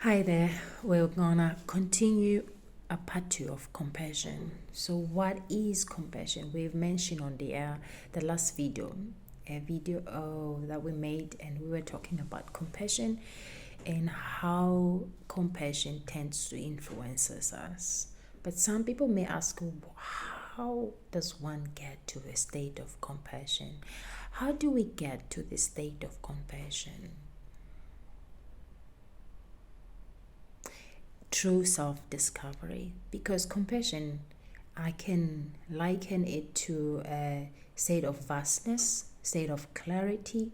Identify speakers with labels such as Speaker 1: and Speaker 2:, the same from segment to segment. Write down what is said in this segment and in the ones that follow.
Speaker 1: Hi there. We're gonna continue a part two of compassion. So, what is compassion? We've mentioned on the last video, a video that we made, and we were talking about compassion and how compassion tends to influence us. But some people may ask, how does one get to a state of compassion? How do we get to the state of compassion? Through self-discovery, because compassion, I can liken it to a state of vastness, state of clarity,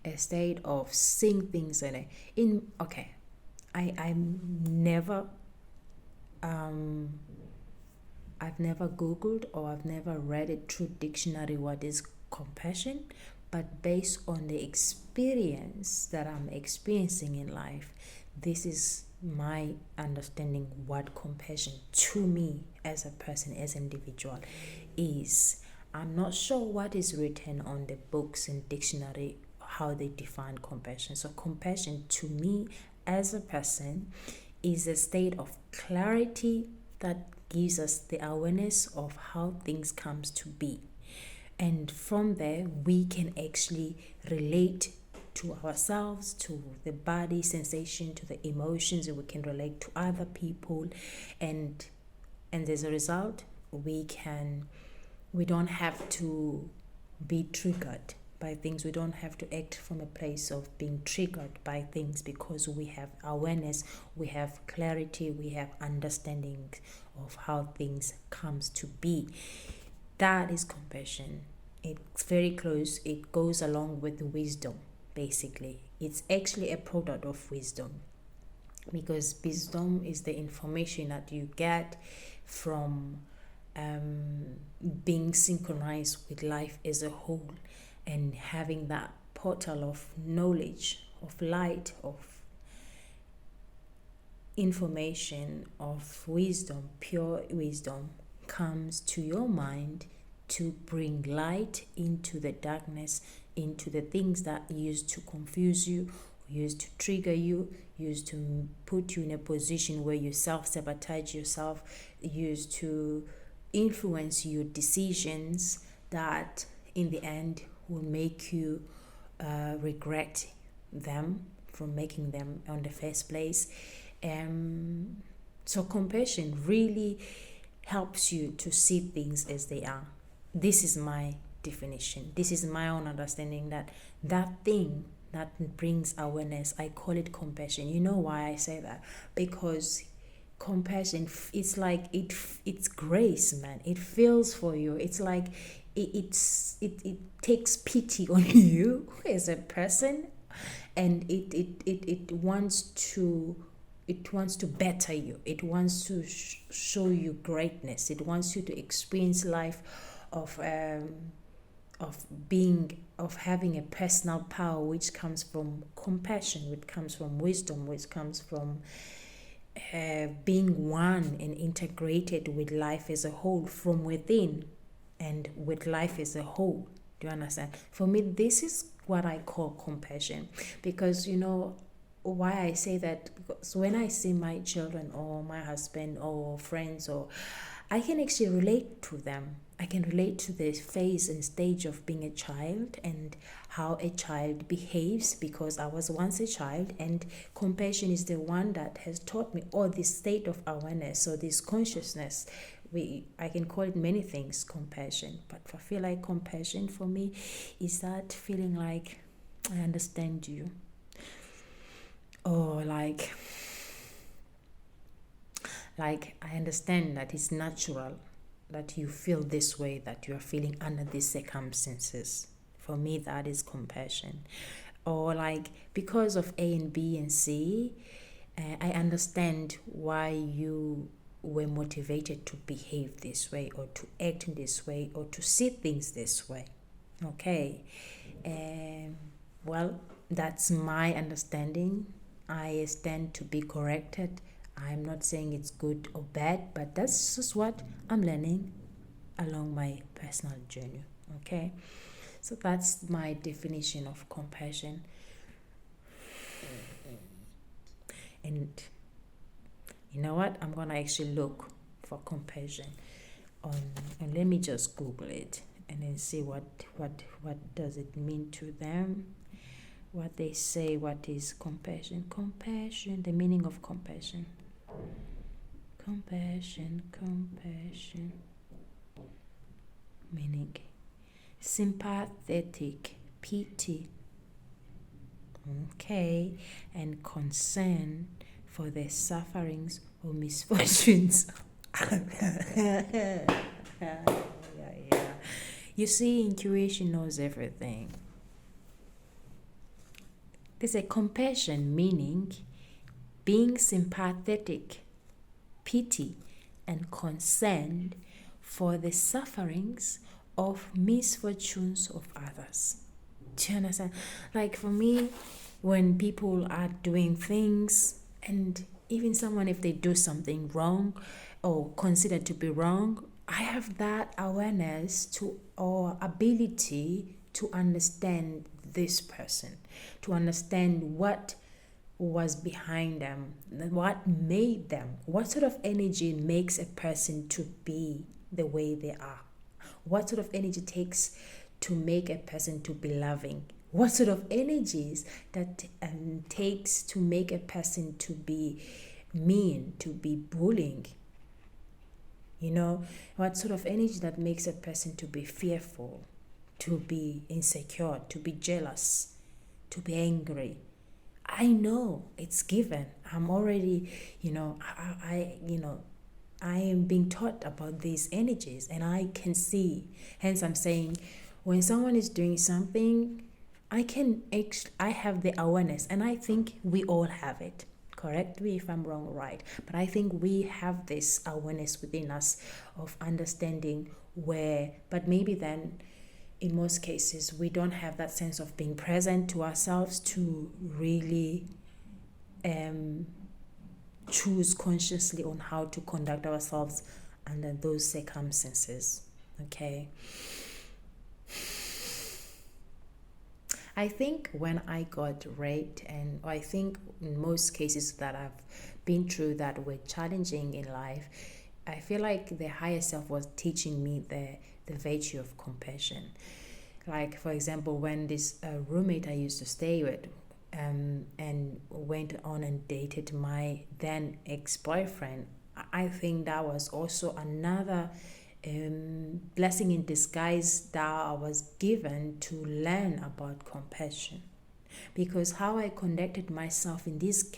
Speaker 1: a state of seeing things in okay. I'm never I've never googled or I've never read it through dictionary what is compassion, but based on the experience that I'm experiencing in life, this is my understanding what compassion to me as a person, as an individual, is. I'm not sure what is written on the books and dictionary how they define compassion. So compassion to me as a person is a state of clarity that gives us the awareness of how things comes to be, and from there we can actually relate to ourselves, to the body sensation, to the emotions, and we can relate to other people, and as a result we don't have to be triggered by things. We don't have to act from a place of being triggered by things, because we have awareness, we have clarity, we have understanding of how things comes to be. That is compassion. It's very close. It goes along with wisdom, basically. It's actually a product of wisdom, because wisdom is the information that you get from being synchronized with life as a whole, and having that portal of knowledge, of light, of information, of wisdom, pure wisdom, comes to your mind to bring light into the darkness, into the things that used to confuse you, used to trigger you, used to put you in a position where you self-sabotage yourself, used to influence your decisions that in the end will make you regret them from making them on the first place. So compassion really helps you to see things as they are. This is my definition. This is my own understanding, that thing that brings awareness, I call it compassion. You know why I say that? Because compassion, it's like it's grace, man. It feels for you. It's like it takes pity on you as a person, and it wants to better you. It wants to show you greatness. It wants you to experience life of having a personal power, which comes from compassion, which comes from wisdom, which comes from being one and integrated with life as a whole, from within and with life as a whole. Do you understand? For me, this is what I call compassion, because why I say that, because when I see my children or my husband or friends, or I can actually relate to them. I can relate to the phase and stage of being a child and how a child behaves, because I was once a child, and compassion is the one that has taught me, or this state of awareness, or this consciousness. I can call it many things, compassion, but I feel like compassion for me is that feeling like I understand you, or like I understand that it's natural that you feel this way, that you are feeling under these circumstances. For me, that is compassion. Or like, because of A and B and C, I understand why you were motivated to behave this way, or to act in this way, or to see things this way. Okay. Well, that's my understanding. I stand to be corrected. I'm not saying it's good or bad, but that's just what I'm learning along my personal journey. Okay. So that's my definition of compassion. And You know what? I'm gonna actually look for compassion on, and let me just Google it and then see what does it mean to them, what they say, what is compassion. Compassion, the meaning of compassion. Compassion, meaning sympathetic, pity, okay, and concern for the sufferings or misfortunes. Yeah. You see, intuition knows everything. There's a compassion, meaning being sympathetic, pity, and concerned for the sufferings of misfortunes of others. Do you understand? Like for me, when people are doing things, and even someone, if they do something wrong or considered to be wrong, I have that awareness to or ability to understand this person, to understand what was behind them, what made them, what sort of energy makes a person to be the way they are, what sort of energy takes to make a person to be loving, what sort of energies that takes to make a person to be mean, to be bullying. You know, what sort of energy that makes a person to be fearful, to be insecure, to be jealous, to be angry. I know it's given. I'm already, I am being taught about these energies and I can see. Hence, I'm saying when someone is doing something, I have the awareness, and I think we all have it. Correct me if I'm wrong, right? But I think we have this awareness within us of understanding where, but maybe then in most cases, we don't have that sense of being present to ourselves to really choose consciously on how to conduct ourselves under those circumstances. Okay. I think when I got raped, and I think in most cases that I've been through that were challenging in life, I feel like the higher self was teaching me the virtue of compassion. Like, for example, when this roommate I used to stay with and went on and dated my then ex-boyfriend, I think that was also another blessing in disguise that I was given to learn about compassion. Because how I conducted myself in these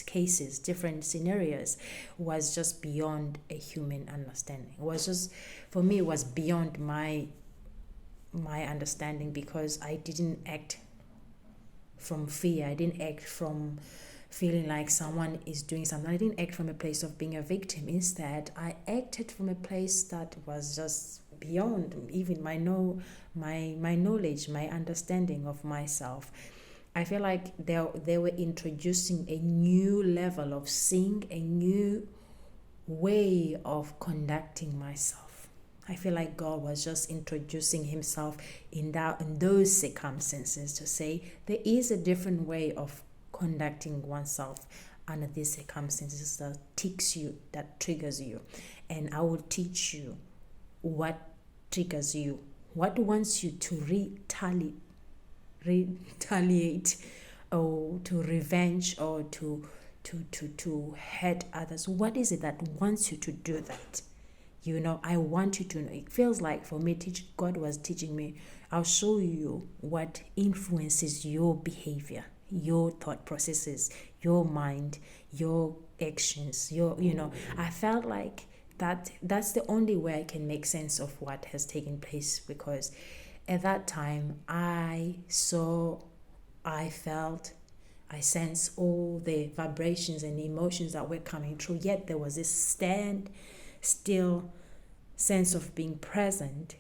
Speaker 1: cases, different scenarios, was just beyond a human understanding. It was just, for me, it was beyond my understanding, because I didn't act from fear. I didn't act from feeling like someone is doing something. I didn't act from a place of being a victim. Instead, I acted from a place that was just beyond even my knowledge, my understanding of myself. I feel like they were introducing a new level of seeing, a new way of conducting myself. I feel like God was just introducing himself in those circumstances to say there is a different way of conducting oneself under these circumstances that ticks you, that triggers you. And I will teach you what triggers you, what wants you to retaliate or to revenge or to hurt others. What is it that wants you to do that? I want you to know. It feels like for me, God was teaching me, I'll show you what influences your behavior, your thought processes, your mind, your actions, I felt like that's the only way I can make sense of what has taken place, because at that time I felt, I sensed all the vibrations and emotions that were coming through, yet there was this still sense of being present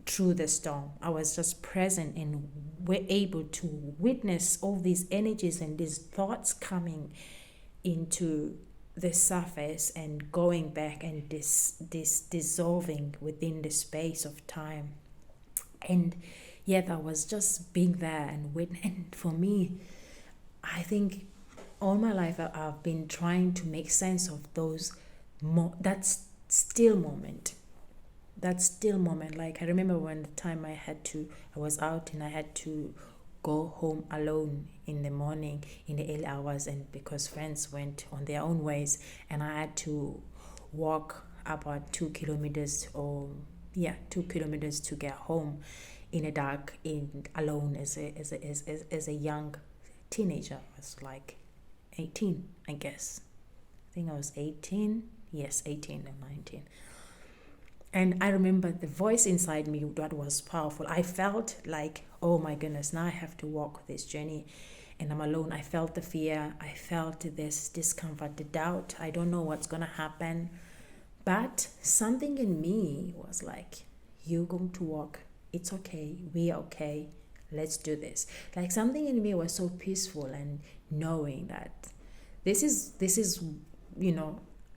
Speaker 1: through the storm. I was just present and were able to witness all these energies and these thoughts coming into the surface and going back and this dissolving within the space of time. And yet I was just being there and witness. And for me, I think all my life I've been trying to make sense of those that still moment. That still moment. Like I remember when the time I was out and I had to go home alone in the morning, in the early hours, and because friends went on their own ways, and I had to walk about 2 kilometers, or 2 kilometers to get home in the dark, in alone as a young teenager. I was like 18, I guess. I think I was 18. Yes, 18 and 19. And I remember the voice inside me that was powerful. I felt like, oh my goodness, now I have to walk this journey and I'm alone. I felt the fear. I felt this discomfort, the doubt. I don't know what's going to happen. But something in me was like, you're going to walk. It's okay. We are okay. Let's do this. Like something in me was so peaceful, and knowing that this is,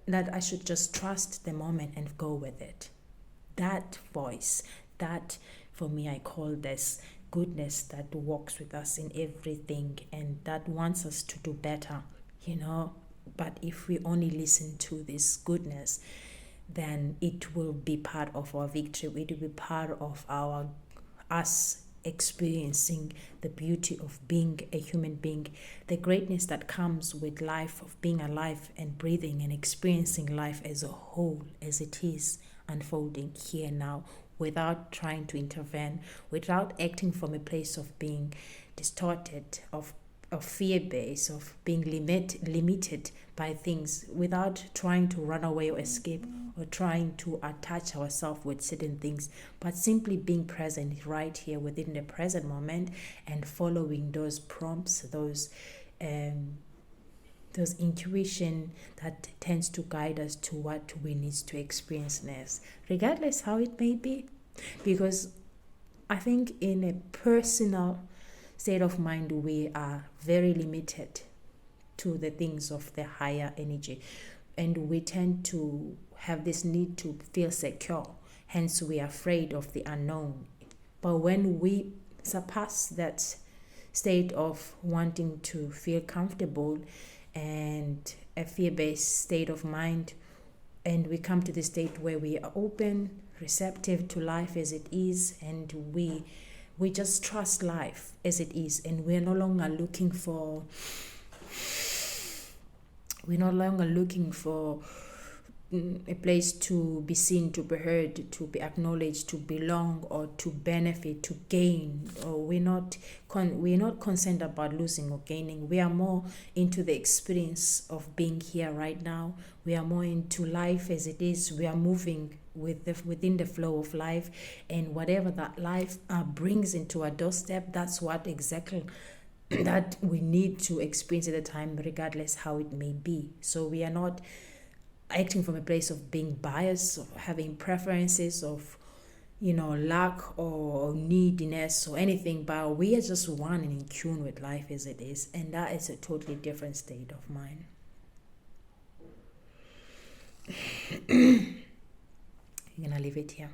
Speaker 1: that I should just trust the moment and go with it. That voice, that for me, I call this goodness that walks with us in everything and that wants us to do better, But if we only listen to this goodness, then it will be part of our victory. It will be part of us experiencing the beauty of being a human being, the greatness that comes with life, of being alive and breathing and experiencing life as a whole, as it is unfolding here now, without trying to intervene, without acting from a place of being distorted, of fear-based, of being limited by things, without trying to run away or escape or trying to attach ourselves with certain things, but simply being present right here within the present moment and following those prompts, those intuition that tends to guide us to what we need to experience next, regardless how it may be. Because I think in a personal state of mind, we are very limited to the things of the higher energy, and we tend to have this need to feel secure, hence we are afraid of the unknown. But when we surpass that state of wanting to feel comfortable and a fear-based state of mind, and we come to the state where we are open, receptive to life as it is, and we just trust life as it is, and we're no longer looking for a place to be seen, to be heard, to be acknowledged, to belong, or to benefit, to gain. Or we're not concerned about losing or gaining. We are more into the experience of being here right now. We are more into life as it is. We are moving within the flow of life, and whatever that life brings into our doorstep, that's what exactly that we need to experience at the time, regardless how it may be. So we are not acting from a place of being biased, of having preferences, of lack or neediness or anything, but we are just one and in tune with life as it is, and that is a totally different state of mind. I'm gonna leave it here.